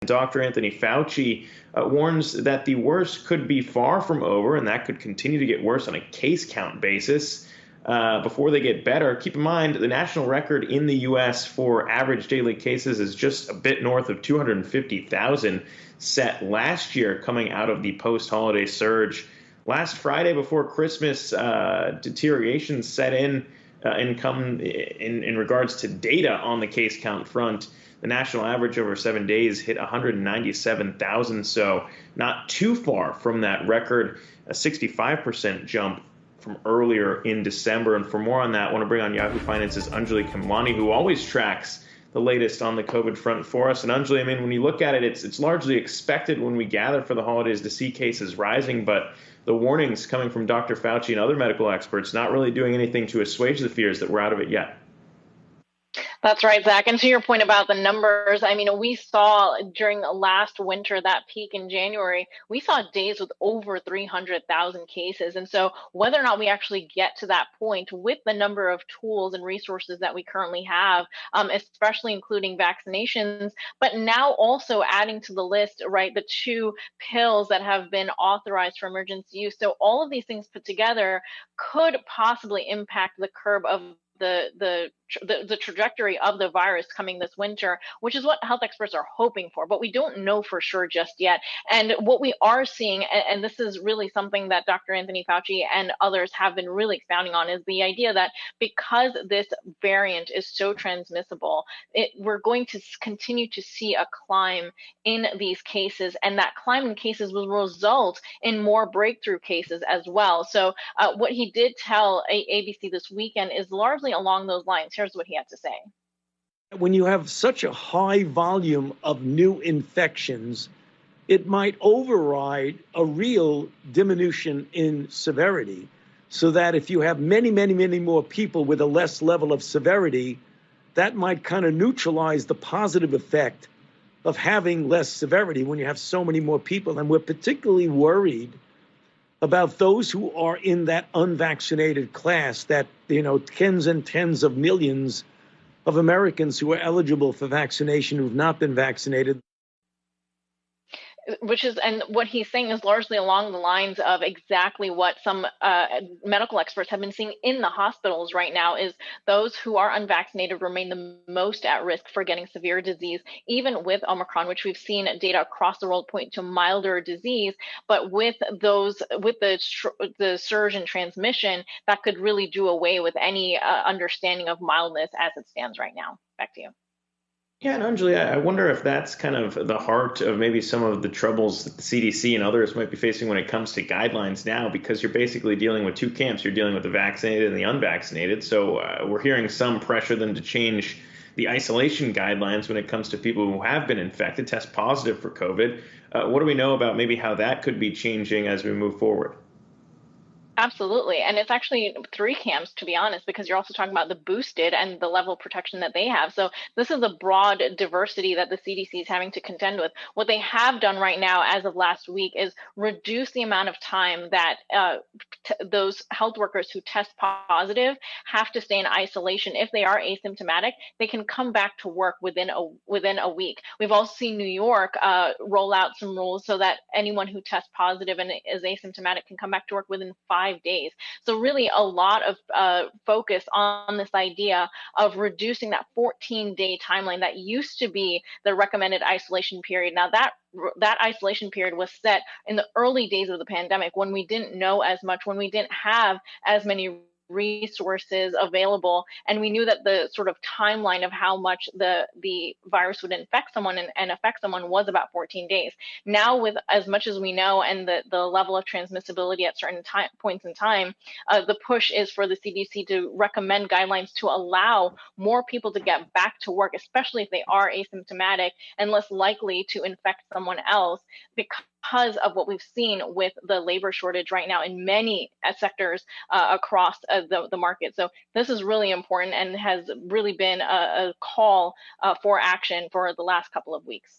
Dr. Anthony Fauci warns that the worst could be far from over, and that could continue to get worse on a case count basis before they get better. Keep in mind, the national record in the U.S. for average daily cases is just a bit north of 250,000, set last year coming out of the post-holiday surge. Last Friday before Christmas, deterioration set in regards to data on the case count front. The national average over 7 days hit 197,000, so not too far from that record, a 65% jump from earlier in December. And for more on that, I want to bring on Yahoo Finance's Anjalee Khemlani, who always tracks the latest on the COVID front for us. And Anjalee, I mean, when you look at it, it's largely expected when we gather for the holidays to see cases rising, but the warnings coming from Dr. Fauci and other medical experts not really doing anything to assuage the fears that we're out of it yet. That's right, Zach. And to your point about the numbers, I mean, we saw during last winter, that peak in January, we saw days with over 300,000 cases. And so whether or not we actually get to that point with the number of tools and resources that we currently have, especially including vaccinations, but now also adding to the list, right, the 2 pills that have been authorized for emergency use. So all of these things put together could possibly impact the curve of the trajectory of the virus coming this winter, which is what health experts are hoping for, but we don't know for sure just yet. And what we are seeing, and this is really something that Dr. Anthony Fauci and others have been really expounding on, is the idea that because this variant is so transmissible, we're going to continue to see a climb in these cases, and that climb in cases will result in more breakthrough cases as well. So what he did tell ABC this weekend is largely along those lines. Here's what he had to say. When you have such a high volume of new infections, it might override a real diminution in severity, so that if you have many, many, many more people with a less level of severity, that might kind of neutralize the positive effect of having less severity when you have so many more people. And we're particularly worried about those who are in that unvaccinated class, that, tens and tens of millions of Americans who are eligible for vaccination who've not been vaccinated. And what he's saying is largely along the lines of exactly what some medical experts have been seeing in the hospitals right now, is those who are unvaccinated remain the most at risk for getting severe disease, even with Omicron, which we've seen data across the world point to milder disease. But with the surge in transmission, that could really do away with any understanding of mildness as it stands right now. Back to you. Yeah, and Anjalee, I wonder if that's kind of the heart of maybe some of the troubles that the CDC and others might be facing when it comes to guidelines now, because you're basically dealing with 2 camps. You're dealing with the vaccinated and the unvaccinated. So we're hearing some pressure then to change the isolation guidelines when it comes to people who have been infected, test positive for COVID. What do we know about maybe how that could be changing as we move forward? Absolutely. And it's actually 3 camps, to be honest, because you're also talking about the boosted and the level of protection that they have. So this is a broad diversity that the CDC is having to contend with. What they have done right now, as of last week, is reduce the amount of time that those health workers who test positive have to stay in isolation. If they are asymptomatic, they can come back to work within a week. We've also seen New York roll out some rules so that anyone who tests positive and is asymptomatic can come back to work within 5 days. So really a lot of focus on this idea of reducing that 14-day timeline that used to be the recommended isolation period. Now that isolation period was set in the early days of the pandemic, when we didn't know as much, when we didn't have as many resources available, and we knew that the sort of timeline of how much the virus would infect someone and affect someone was about 14 days. Now, with as much as we know and the level of transmissibility at certain points in time, the push is for the CDC to recommend guidelines to allow more people to get back to work, especially if they are asymptomatic and less likely to infect someone else, because of what we've seen with the labor shortage right now in many sectors across the market. So this is really important and has really been a call for action for the last couple of weeks.